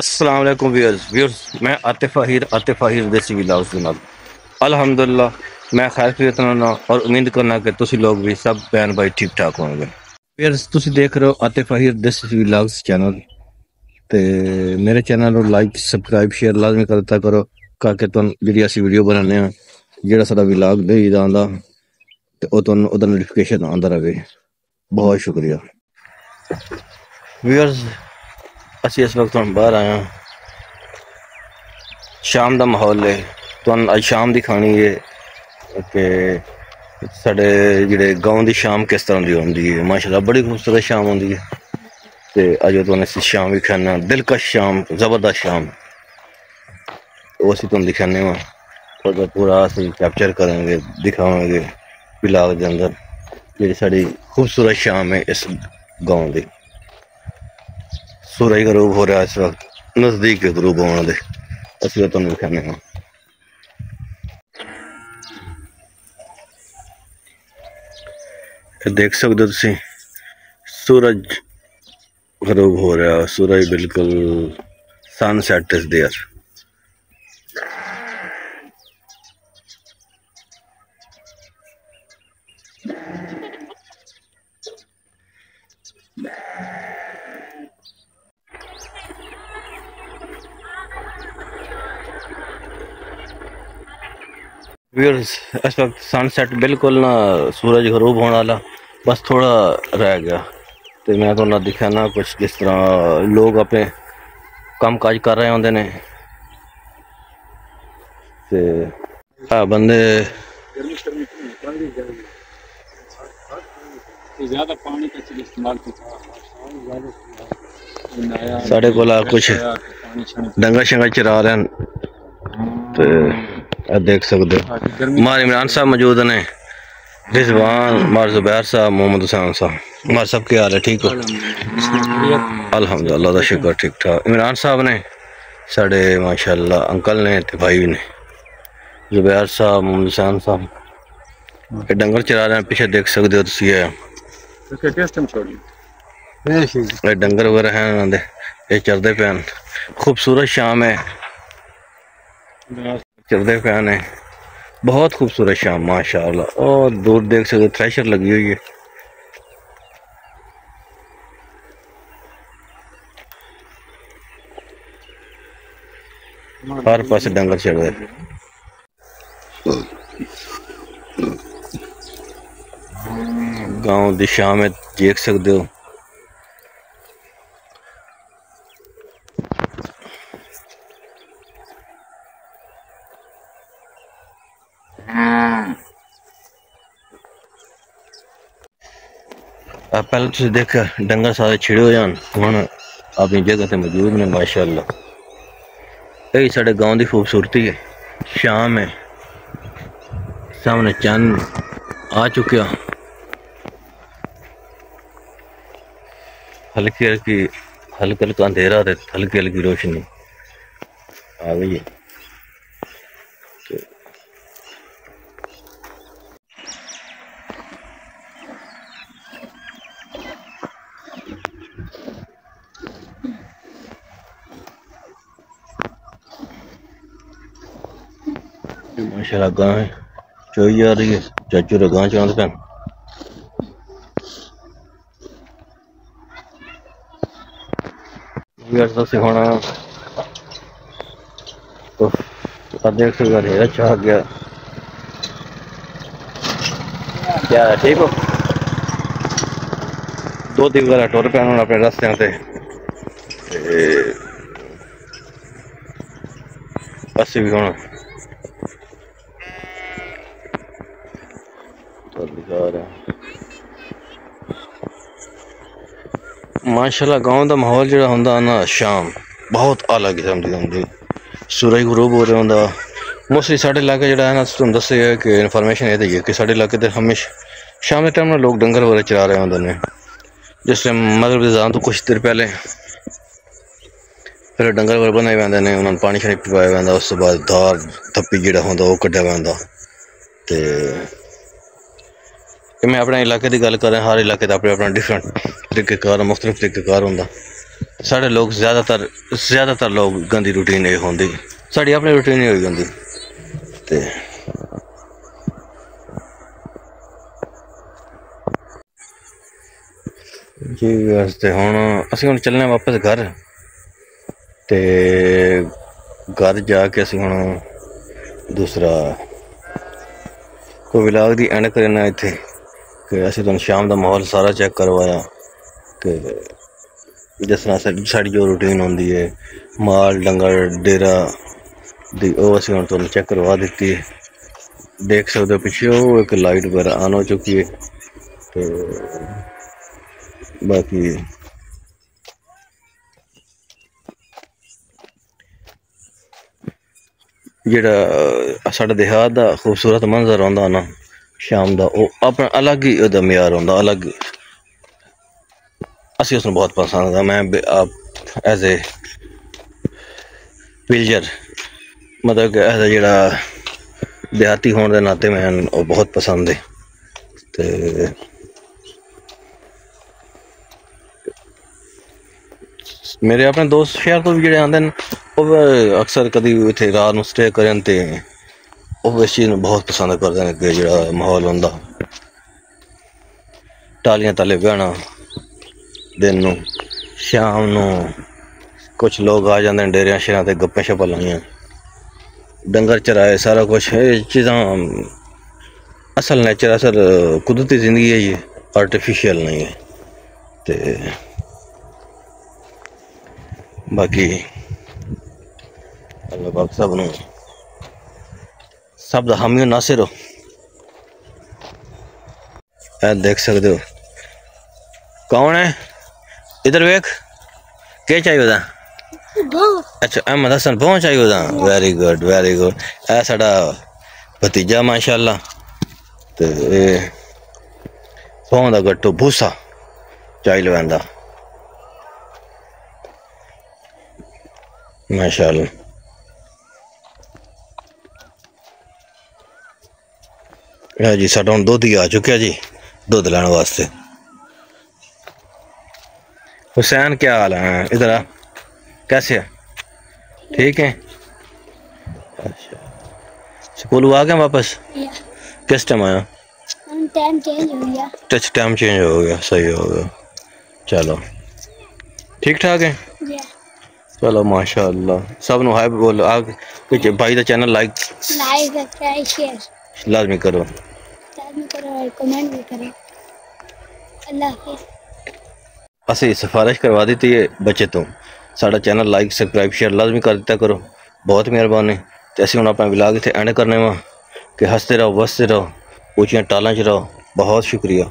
अस्सलाम वालेकुम व्यूअर्स मैं आतिफ आहिर देसी व्लॉग्स ਦੇ ਨਾਲ अल्हम्दुलिल्लाह मैं खैर खैरियत ਨਾਲ और उम्मीद करना कि तुसी लोग भी सब बहन भाई ठीक ठाक होंगे। व्यूअर्स तुसी देख रहे हो आतिफ आहिर देसी व्लॉग्स चैनल ते मेरे चैनल ਨੂੰ ਲਾਈਕ ਸਬਸਕ੍ਰਾਈਬ ਸ਼ੇਅਰ ਲਾਜ਼ਮੀ ਕਰਤਾ ਕਰੋ ताकि तुम ਜਿਹੜੀ ਅਸੀਂ ਵੀਡੀਓ ਬਣਾਉਂਦੇ ਆ ਜਿਹੜਾ ਸਾਡਾ ਵਲੌਗ ਦੇਈਦਾ ਆਂਦਾ ਤੇ ਉਹ ਤੁਹਾਨੂੰ ਉਹਦਾ ਨੋਟੀਫਿਕੇਸ਼ਨ ਆਉਂਦਾ ਰਹੇ। बहुत शुक्रिया व्यूअर्स ਅਸੀਂ ਇਸ ਵਕਤ ਹੁਣ ਬਾਹਰ ਆਏ ਹਾਂ शाम का माहौल है तो अज शाम की खानी है कि साढ़े जोड़े गाँव की शाम किस तरह की होंगी है। माशाल्लाह बड़ी खूबसूरत शाम होंगी है तो अज तुम शाम भी खाना दिलकश शाम जबरदस्त शाम वो असी तुम दिखाने और पूरा असी कैप्चर करेंगे दिखावेंगे व्लॉग के अंदर जी साड़ी खूबसूरत शाम है इस गाँव की। सूरज गरूब हो रहा है इस वक्त नज़दीक है गरूब होने दे असि तुम दिखाने देख सकते हो तुसी सूरज गरूब हो रहा है सूरज बिल्कुल सनसेट इज देयर। व्यूअर्स इस वक्त सनसेट बिल्कुल ना सूरज गरूब होने वाला बस थोड़ा रह गया तो मैं तो ना दिखाना कुछ जिस तरह लोग अपने काम काज कर रहे होंगे ने ते बंदे साढ़े को कुछ डंगर शंगर चरा रहे हैं देख सकते हो मार इमरान साहब मौजूद ने रिजवान मार जुबैर साहब मोहम्मद हुसैन साहब मार सब क्या हाल है ठीक हो अल्हम्दुलिल्लाह दा शुक्र ठीक ठाक। इमरान साहब ने साढ़े माशाल्लाह अंकल ने ते भाई ने जुबैर साहब मोहम्मद हुसैन साहब डंगर चरा रहे हैं पीछे देख सकते हो तुसी ये डंगर वगैरह हैं उन्होंने ये चरदे पे खूबसूरत शाम है चलते फैन है बहुत खूबसूरत शाम माशाल्लाह और दूर देख सकते थ्रेशर लगी हुई है। हर पास डंगर चल रहे गांव की शाम है देख सकते हो पहले तुम देख डंगर सारे छिड़े हो जान हम अपनी जगह से मौजूद ने माशाल्लाह यही साढ़े गांव की खूबसूरती है। शाम है सामने चंद आ चुका हल्की हल्का अंधेरा थे हल्की हल्की रोशनी आ गई है। माशाल्लाह गां चोई जा रही है चाचू रे गां चलाते पैन सिखाना तो देख सकते अंधेरा चाह गया क्या ठीक हो दो दिन वगैरह टुर पैन अपने रस्ते से असी भी होना माशाल्लाह गांव का माहौल जो होंदा ना शाम बहुत अलग किस्म की होंगी सूरज गरूब हो रहा होंदा मोस्टली साढ़े इलाके जो है ना तुम दस कि इन्फॉर्मेशन ये दी है कि साढ़े इलाके हमेशा शाम के टाइम लोग डंगर वगैरह चरा रहे होंगे ने जिस टाइम मगरब अज़ान तो कुछ देर पहले फिर डंगर वगैरह बनाए जाते हैं उन्होंने पानी शानी पिवाया जाता उस बाद धार थप्पी जो होंदा वो कड्ढिया जाता ते मैं अपने इलाके की गल करें हर इलाके का अपना अपना डिफरेंट तरीकेकार मुख्तलिफ तरीकेकार होंदा साढ़े लोग ज़्यादातर लोग गंदी रूटीन ये होंगी, साड़ी अपनी रूटीन ही होई गंदी। ते जी वास्ते हुण असीं हुण चलने वापस घर, ते घर जाके असीं हुण दूसरा कोई व्लॉग दी एंड करना इत्थे कि असीं तुहानूं शाम दा माहौल सारा चेक करवाया कि जिस तरह साड़ी जो रूटीन होंदी है माल डंगर डेरा दी ओह असीं हुण तुहानूं चेक करवा दित्ती है। देख सकते हो पिछे वो एक लाइट वगैरह ऑन हो चुकी है। तो बाकी जेह्ड़ा साढ़ा देहात दा खूबसूरत मंजर होंदा ना शाम दा, ओह अपना अलग ही ओहदा म्यार होंदा, अलग ही असीं उसनूं बहुत पसंद है। मैं आप एज ए विलेजर मतलब कि एज ए जेह्ड़ा देहाती होने के नाते मैं वो बहुत पसंद है। तो मेरे अपने दोस्त शहर तो भी जेह्ड़े आंदे न ओह अक्सर कभी इत्थे रात नूं स्टे करन ते ओह इस चीज़ नूं बहुत पसंद करदे न कि जेह्ड़ा माहौल होंदा टालियां तले बहना दिन नूं, शाम नूं कुछ लोग आ जाते हैं डेरियां शेरां ते गप्पां शप्पां लाइयां, डंगर चराए, सारा कुछ ये चीज़ां असल नेचर असल कुदरती जिंदगी है, ये आर्टिफिशियल नहीं है। तो बाकी अल्लाह पाक सब दा हामी नासिर हो। देख सकते हो कौन है इधर वेख के चाहिए होदा? अच्छा अहमद हसन पहुंच चाहिए होदा। Very good very good. ए साडा भतीजा माशाअल्लाह। ते पहुंच दा गट्टू भूसा चाई लवैंदा माशाअल्लाह। जी साडा हुण दुध ही आ चुका जी दुध लैने वास्ते। हुसैन क्या हाल है? इधर आ, कैसे है? ठीक है। अच्छा स्कूल आ गया वापस? किस टाइम आया? टाइम चेंज हो गया। टाइम चेंज हो गया, सही हो गया। चलो ठीक ठाक है। चलो माशाअल्लाह। सब नु हाय बोलो आग भाई दा चैनल लाइक सब्सक्राइब शेयर लाजमी करो और कमेंट भी करो। अल्लाह हाफिज़। असी सिफारिश करवा दी थी बच्चे तो साडा चैनल लाइक सब्सक्राइब शेयर लाजमी कर दिया करो, बहुत मेहरबानी। तो असीं हुण अपना व्लॉग इत्थे एंड करने वा कि हंसते रहो बसते रहो ऊंचियां टालां च रहो। बहुत शुक्रिया।